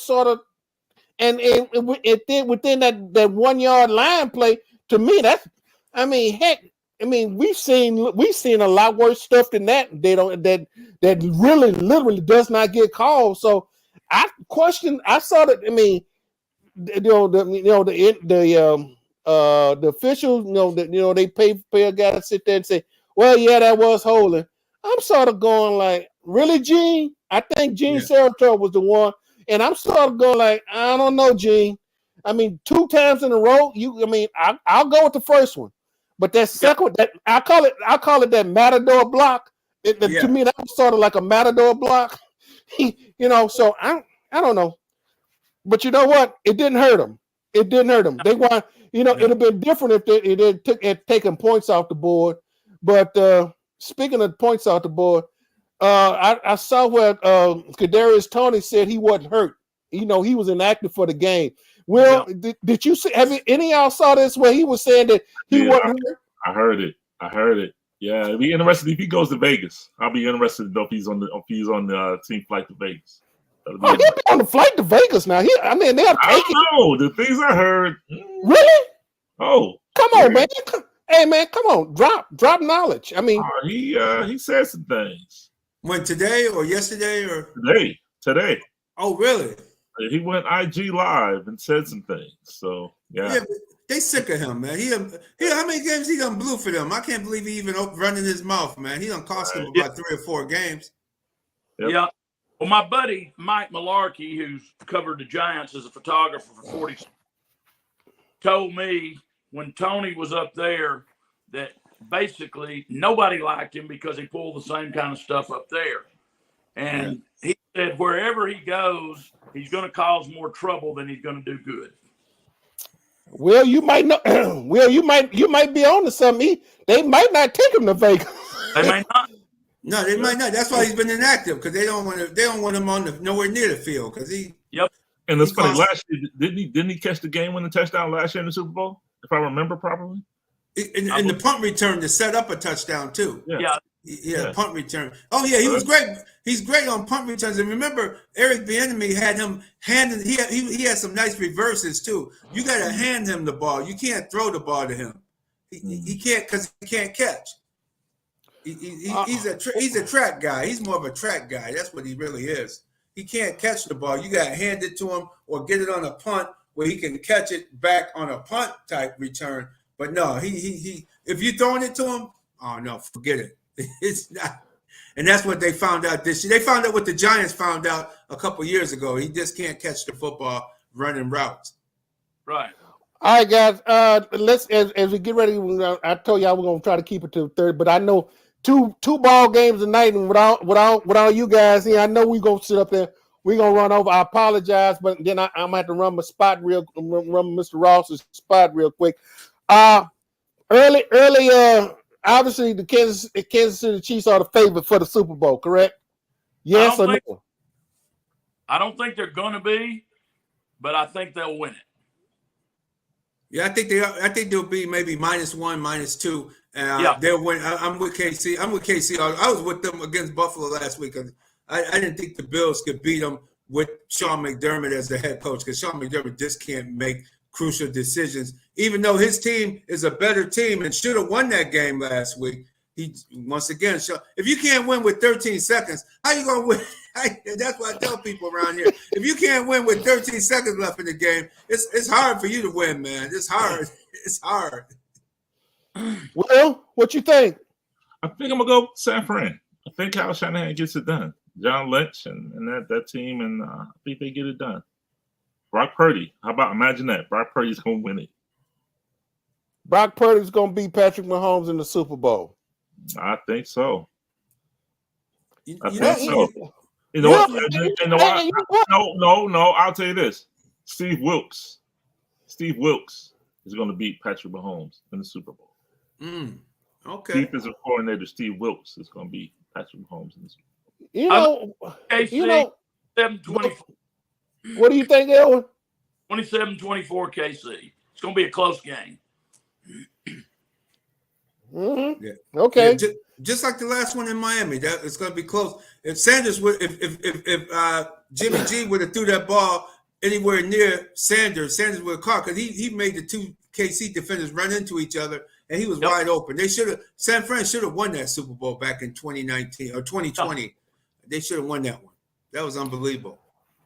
and within that 1 yard line play, to me, we've seen a lot worse stuff than that. That really literally does not get called. So I saw that. The officials, they pay a guy to sit there and say, well, yeah, that was holding. I'm sort of going like, really, Gene? I think Gene Sarator was the one. And I'm sort of going like, I don't know, Gene. 2 times in a row, I'll go with the first one. But that second, that I call it that matador block. To me, that was sort of like a matador block. So I don't know. But you know what? It didn't hurt them. They want, it'd have been different if it had taken points off the board. But speaking of points off the board, I saw where Kadarius Toney said he wasn't hurt. He was inactive for the game. Will, did you see? Have any of y'all saw this where he was saying that he wasn't hurt? I heard it. Yeah, it'd be interesting if he goes to Vegas. I'll be interested to know if he's on the team flight to Vegas. He'll be on the flight to Vegas now. They'll take it. I don't know. The things I heard. Really? Oh, come on, man. Hey, man, come on. Drop knowledge. He said some things. When today or yesterday or today. Oh, really? He went IG live and said some things. So yeah, they sick of him, man. He how many games he done blew for them? I can't believe he even running his mouth, man. He done cost them about 3 or 4 games. Yep. Yeah. Well, my buddy Mike Malarkey, who's covered the Giants as a photographer for 40, told me when Tony was up there that basically nobody liked him because he pulled the same kind of stuff up there. And he said wherever he goes, he's going to cause more trouble than he's going to do good. Well, you might know. Well, you might be on to something. They might not take him to Vegas. They may not. No, they might not. That's why he's been inactive, because they don't want him on nowhere near the field, because he. Yep. And it's funny. Last year, didn't he catch the game-winning touchdown last year in the Super Bowl, if I remember properly? In the punt return to set up a touchdown too. Yeah. Punt return. Oh yeah, he was great. He's great on punt returns. And remember, Eric Bieniemy had him handing. He had some nice reverses too. You got to hand him the ball. You can't throw the ball to him. He can't because he can't catch. He's a track guy. He's more of a track guy. That's what he really is. He can't catch the ball. You got to hand it to him or get it on a punt where he can catch it back on a punt type return. But no, he if you're throwing it to him, oh no, forget it. It's not. And that's what they found out this year. They found out what the Giants found out a couple years ago. He just can't catch the football running routes. Right. All right, guys. Let's as we get ready. I told y'all we're gonna try to keep it to 30, but I know two ball games tonight, and without you guys here, I know we're gonna sit up there. We're gonna run over. I apologize, but then I'm gonna have to run Mr. Ross's spot real quick. Early. Obviously, the Kansas City Chiefs are the favorite for the Super Bowl, correct? Yes or no? I don't think they're going to be, but I think they'll win it. Yeah, I think they are. I think they'll be maybe -1, -2. Yeah. They'll win. I'm with KC. I was with them against Buffalo last week. I didn't think the Bills could beat them with Sean McDermott as the head coach because Sean McDermott just can't make crucial decisions, even though his team is a better team and should have won that game last week. He once again, if you can't win with 13 seconds, how you gonna win? That's what I tell people around here. If you can't win with 13 seconds left in the game, it's hard for you to win, man. It's hard. It's hard. Well, what you think? I think I'm gonna go San Fran. I think Kyle Shanahan gets it done. John Lynch and that team, and I think they get it done. Brock Purdy. How about imagine that? Brock Purdy's gonna win it. Brock Purdy's gonna beat Patrick Mahomes in the Super Bowl. I think so. I You think know, so. You know what? No. I'll tell you this. Steve Wilkes is going to beat Patrick Mahomes in the Super Bowl. Okay. Defensive coordinator Steve Wilkes is going to beat Patrick Mahomes in the Super Bowl. You know, 27-24. What do you think, Elwin? 27-24 KC. It's going to be a close game. Mm-hmm. Yeah. Okay. Yeah, just like the last one in Miami, that it's going to be close. If Sanders would, if Jimmy G would have threw that ball anywhere near Sanders would have caught because he made the two KC defenders run into each other and he was wide open. San Fran should have won that Super Bowl back in 2019 or 2020. They should have won that one. That was unbelievable.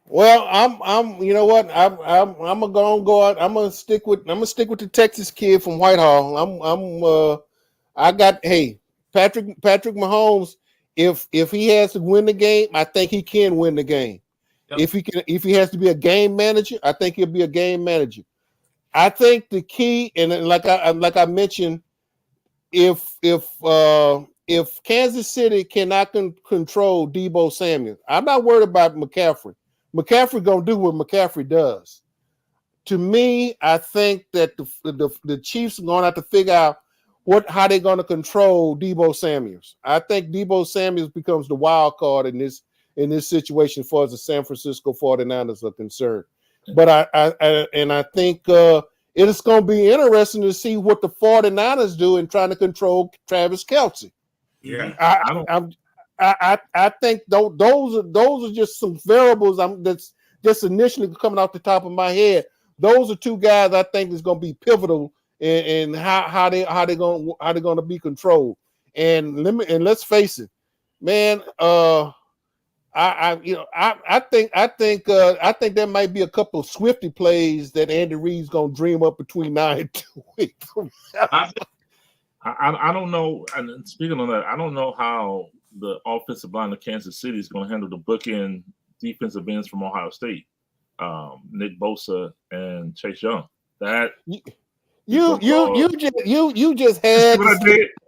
Well, I'm. You know what? I'm gonna go out. I'm gonna stick with the Texas kid from Whitehall. Patrick Mahomes. If he has to win the game, I think he can win the game. Yep. If he has to be a game manager, I think he'll be a game manager. I think the key, and like I mentioned, if Kansas City cannot control Deebo Samuel, I'm not worried about McCaffrey. McCaffrey gonna do what McCaffrey does. To me, I think that the Chiefs are gonna have to figure out how they're gonna control Deebo Samuels. I think Deebo Samuels becomes the wild card in this situation as far as the San Francisco 49ers are concerned. But I think it is gonna be interesting to see what the 49ers do in trying to control Travis Kelce. Yeah, I think those are just some variables that's just initially coming off the top of my head. Those are two guys I think is going to be pivotal in how they're going to be controlled. And let's face it, man. I think there might be a couple of Swifty plays that Andy Reid's going to dream up between 9 and 2 weeks. I don't know. And speaking of that, I don't know how the offensive line of Kansas City is going to handle the bookend defensive ends from Ohio State, Nick Bosa and Chase Young. That you just had.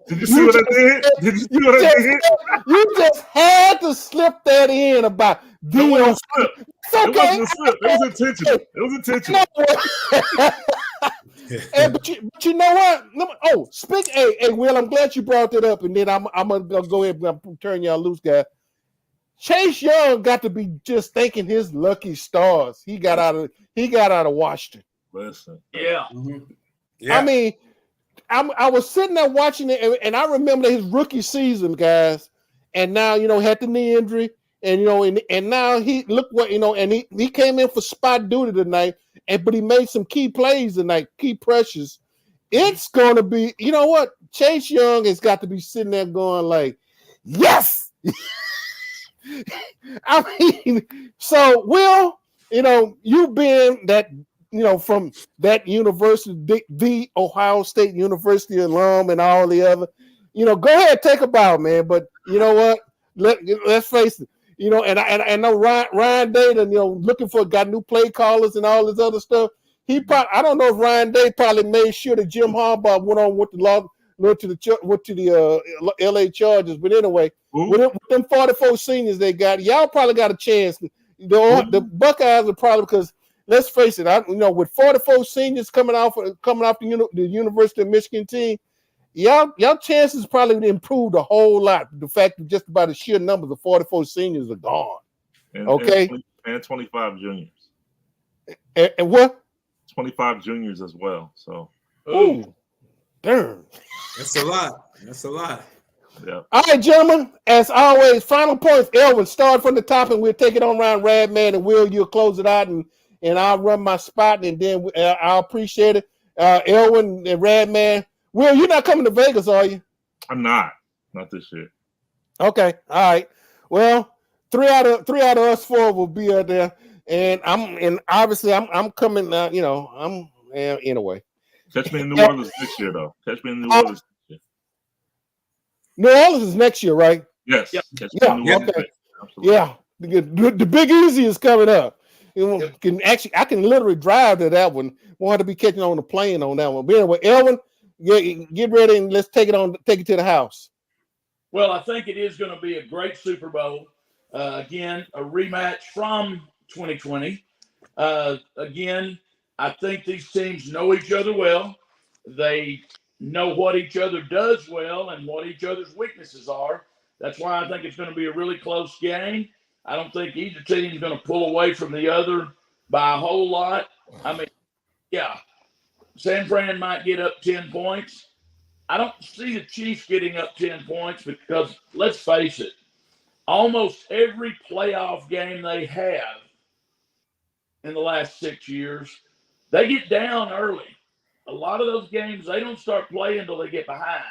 Did you see what I did? Did you see what I did? You just had to slip that in about It wasn't a slip. It's okay. It wasn't a slip. It was intentional. It was intentional. Hey, but you know what? Will, I'm glad you brought that up, and then I'm gonna go ahead and turn y'all loose, guys. Chase Young got to be just thanking his lucky stars. He got out of Washington. Listen. Yeah. Mm-hmm. Yeah. I mean, I was sitting there watching it, and I remember his rookie season, guys. And now, had the knee injury, and and now he and he came in for spot duty tonight, but he made some key plays tonight, key pressures, it's going to be, you know what? Chase Young has got to be sitting there going like, yes. I mean, so Will, you've been that, from that university, the Ohio State University alum and all the other, go ahead, take a bow, man. But you know what? Let's face it, and I know Ryan Day, looking for got new play callers and all this other stuff. I don't know if Ryan Day probably made sure that Jim Harbaugh went on with the LA Chargers, but anyway, with them 44 seniors they got, y'all probably got a chance. The Buckeyes are probably, because let's face it, with 44 seniors coming off the University of Michigan team, y'all chances probably improved a whole lot. The fact that just about the sheer numbers of 44 seniors are gone. And 25 juniors. And what? 25 juniors as well. So. Ooh, darn. That's a lot. That's a lot. Yeah. All right, gentlemen. As always, final points. Elvin, start from the top, and we'll take it on around Radman, and Will, you'll close it out, and I'll run my spot, and then I'll appreciate it. Elvin and Radman. Will, you're not coming to Vegas, are you? I'm not. Not this year. Okay. All right. Well, three out of us four will be out there, and obviously I'm coming. Anyway. Catch me in New Orleans next year, though. Catch me in New Orleans next year. New Orleans is next year, right? Yes. Yeah. Catch me in New Orleans. Okay. Yeah. The Big Easy is coming up. I can literally drive to that one. Won't have to be catching on the plane on that one. But anyway, Elvin, get ready and let's take it to the house. Well, I think it is going to be a great Super Bowl. Again, a rematch from 2020. Again, I think these teams know each other well. They know what each other does well and what each other's weaknesses are. That's why I think it's going to be a really close game. I don't think either team is going to pull away from the other by a whole lot. I mean, yeah, San Fran might get up 10 points. I don't see the Chiefs getting up 10 points because, let's face it, almost every playoff game they have in the last 6 years, they get down early. A lot of those games, they don't start playing until they get behind.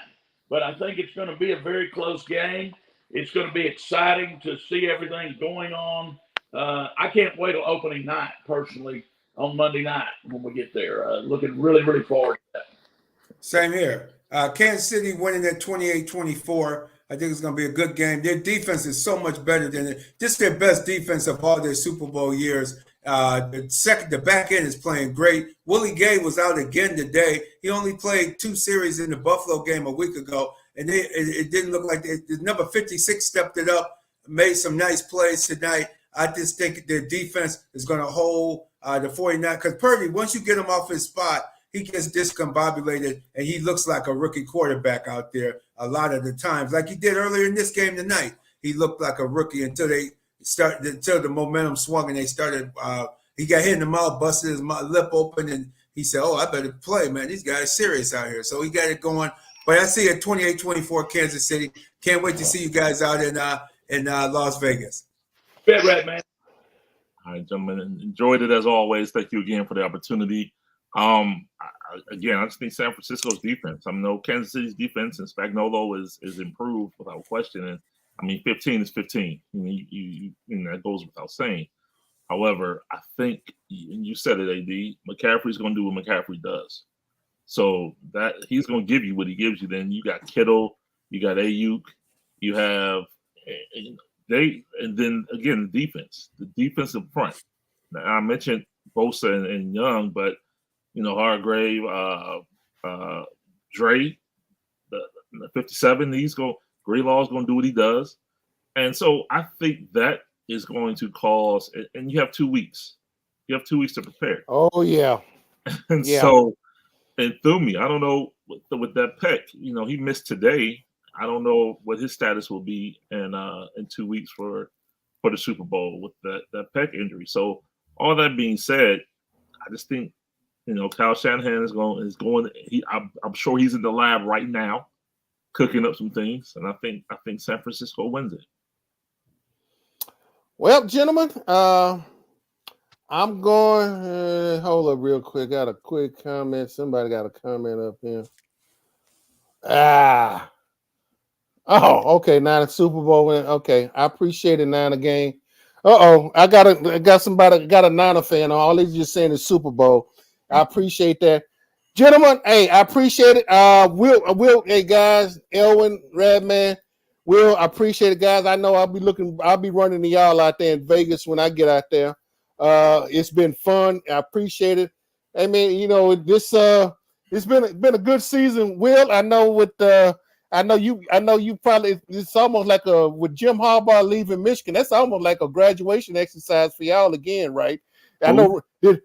But I think it's going to be a very close game. It's going to be exciting to see everything going on. I can't wait till opening night, personally, on Monday night when we get there. Looking really, really forward to that. Same here. Kansas City winning at 28-24. I think it's going to be a good game. Their defense is so much better than it. This is their best defense of all their Super Bowl years. The back end is playing great. Willie Gay was out again today. He only played 2 series in the Buffalo game a week ago, and it didn't look like the number 56 stepped it up, made some nice plays tonight. I just think their defense is going to hold the 49, because Purdy, once you get him off his spot, he gets discombobulated, and he looks like a rookie quarterback out there a lot of the times, like he did earlier in this game tonight. He looked like a rookie until the momentum swung and they started. He got hit in the mouth, busted his lip open, and he said, "Oh, I better play, man. These guys are serious out here." So he got it going. But I see it 28-24 Kansas City. Can't wait to see you guys out in Las Vegas. Bet, Red Man. All right, gentlemen, enjoyed it as always. Thank you again for the opportunity. I just think San Francisco's defense. I know Kansas City's defense and Spagnuolo is improved without question. And I mean, 15 is 15. I mean, that goes without saying. However, I think, and you said it, AD, McCaffrey's going to do what McCaffrey does. So that he's going to give you what he gives you. Then you got Kittle, you got Ayuk, you have and then again the defensive front. Now, I mentioned Bosa and Young, but Hargrave, Dre, the 57. Greelaw's going to do what he does, and so I think that is going to cause. And you have 2 weeks. You have 2 weeks to prepare. Oh yeah, and yeah. So it threw me. I don't know with that pec. He missed today. I don't know what his status will be in 2 weeks for the Super Bowl with that pec injury. So all that being said, I just think Kyle Shanahan is going. I'm sure he's in the lab right now, cooking up some things, and I think San Francisco wins it. Well, gentlemen, I'm going. Hold up, real quick. Got a quick comment. Somebody got a comment up here. Oh, okay. Now the Super Bowl win. Okay, I appreciate it. Niner game. I got somebody got a Niner fan. All he's just saying is Super Bowl. I appreciate that, gentlemen. Hey, I appreciate it. Will. Hey guys, Elwin, Redman. Will, I appreciate it, guys. I know I'll be running to y'all out there in Vegas when I get out there. It's been fun. I appreciate it. I mean, this it's been a good season. Will, I know you probably it's almost like with Jim Harbaugh leaving Michigan. That's almost like a graduation exercise for y'all again, right? I know who.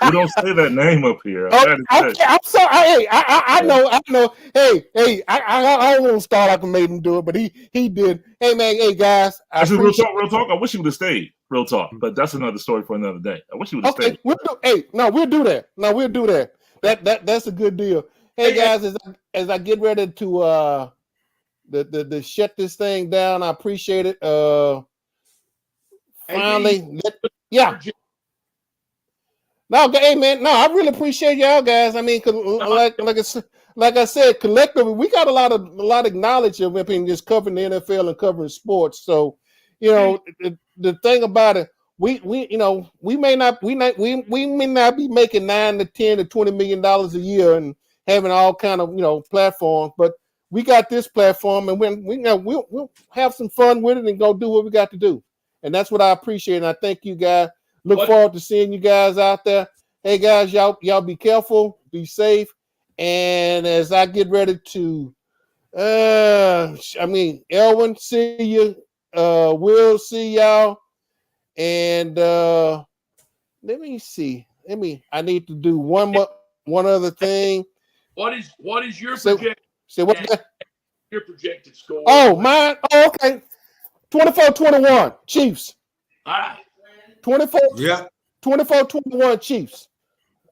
We don't say that name up here. Okay, I'm sorry. Hey, I know. Hey, I don't want to start like I made him do it, but he did. Hey man, hey guys. Real talk. I wish he would have stayed. Real talk, but that's another story for another day. I wish he would have stayed. We'll do that. No, we'll do that. That's a good deal. Hey guys, as I get ready to the shut this thing down, I appreciate it. Finally, yeah. No, hey man, no, I really appreciate y'all guys. I mean, like I said, collectively, we got a lot of knowledge of just covering the NFL and covering sports. So, the thing about it, we may not be making $9 to $10 to $20 million a year and having all kind of platforms, but we got this platform, and we'll have some fun with it and go do what we got to do, and that's what I appreciate. And I thank you guys. Look forward to seeing you guys out there. Hey guys, y'all be careful, be safe. And as I get ready to Elwin, see you. Will, see y'all. And let me see. I need to do one other thing. What is your projection? Your projected score? Oh, mine. Oh, okay. 24-21 Chiefs. All right. 24-21 Chiefs.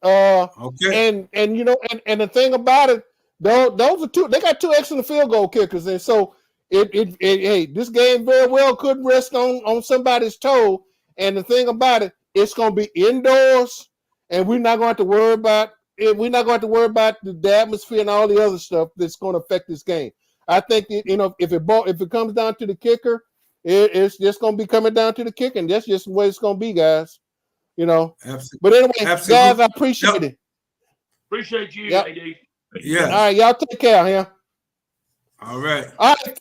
Okay. And the thing about it, those are two. They got two excellent field goal kickers, and so this game very well could rest on somebody's toe. And the thing about it, it's going to be indoors, and we're not going to have to worry about it. We're not going to have to worry about the atmosphere and all the other stuff that's going to affect this game. I think if it comes down to the kicker, it's just going to be coming down to the kicker, and that's just the way it's going to be, guys. Absolutely. But anyway, guys, I appreciate it. Appreciate you, yep. AD. Yeah. All right, y'all take care here. All right,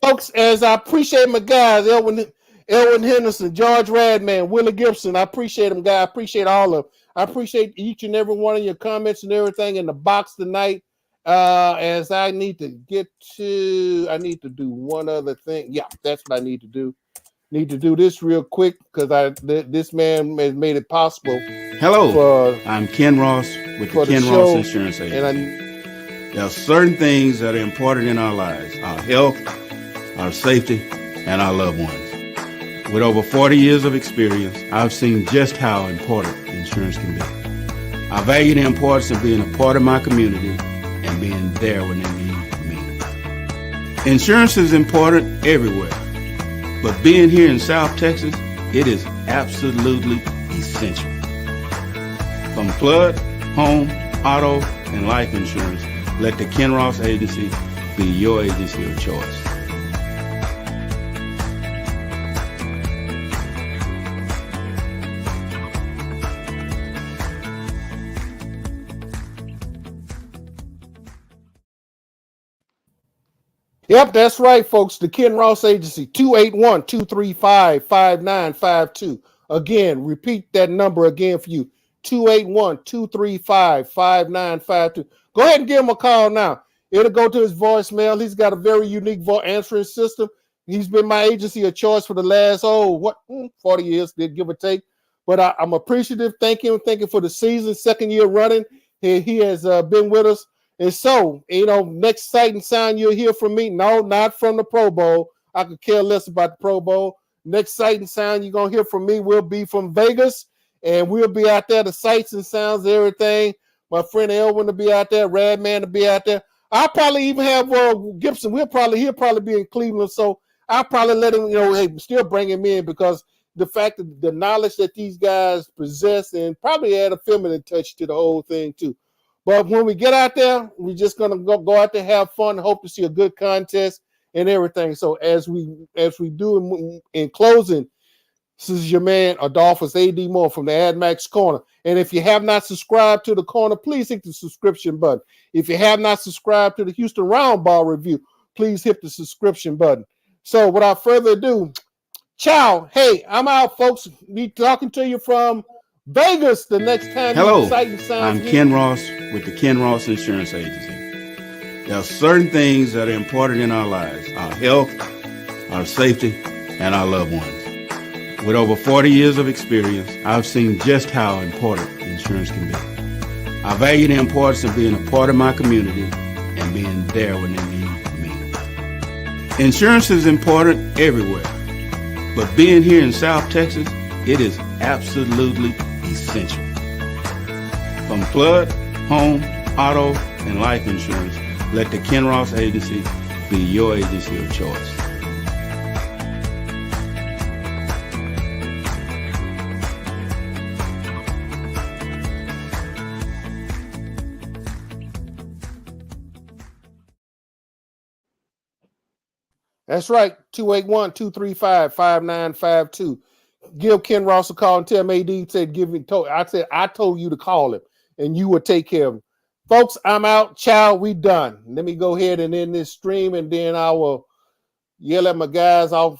folks. As I appreciate my guys, Elwin Henderson, George Radman, Willie Gibson. I appreciate them, guys. I appreciate all of them. I appreciate each and every one of your comments and everything in the box tonight. As I need to do one other thing. Yeah, that's what I need to do. Need to do this real quick because this man has made it possible. Hello, I'm Ken Ross with the Ken Ross Insurance Agency. There are certain things that are important in our lives: our health, our safety, and our loved ones. With over 40 years of experience, I've seen just how important insurance can be. I value the importance of being a part of my community and being there when they need me. Insurance is important everywhere, but being here in South Texas, it is absolutely essential. From flood, home, auto, and life insurance, let the Ken Ross Agency be your agency of choice. Yep, that's right, folks. The Ken Ross Agency, 281-235-5952. Again, repeat that number again for you, 281-235-5952. Go ahead and give him a call now. It'll go to his voicemail. He's got a very unique answering system. He's been my agency of choice for the last, 40 years, give or take. But I'm appreciative. Thank you for the season, second year running. He has been with us. And so, next sight and sound you'll hear from me. No, not from the Pro Bowl. I could care less about the Pro Bowl. Next sight and sound you're going to hear from me will be from Vegas. And we'll be out there, the sights and sounds, everything. My friend Elwin will be out there. Radman will be out there. I'll probably even have Gibson. He'll probably be in Cleveland. So I'll probably let him, still bring him in because the fact that the knowledge that these guys possess, and probably add a feminine touch to the whole thing too. But when we get out there, we're just gonna go out there, have fun, hope to see a good contest and everything. So as we do in closing, this is your man Adolphus A.D. Moore from the AdMax Corner. And if you have not subscribed to the corner, please hit the subscription button. If you have not subscribed to the Houston Roundball Review, please hit the subscription button. So without further ado, ciao. Hey, I'm out, folks. Be talking to you from Vegas the next time. Hello, I'm Ken Ross with the Ken Ross Insurance Agency. There are certain things that are important in our lives: our health, our safety, and our loved ones. With over 40 years of experience, I've seen just how important insurance can be. I value the importance of being a part of my community and being there when they need me. Insurance is important everywhere, but being here in South Texas, it is absolutely essential. From flood, home, auto, and life insurance, let the Ken Ross Agency be your agency of choice. That's right, 281-235-5952. Give Ken Ross a call and tell him AD said I told you to call him and you will take care of him. Folks, I'm out. Ciao, we done. Let me go ahead and end this stream, and then I will yell at my guys off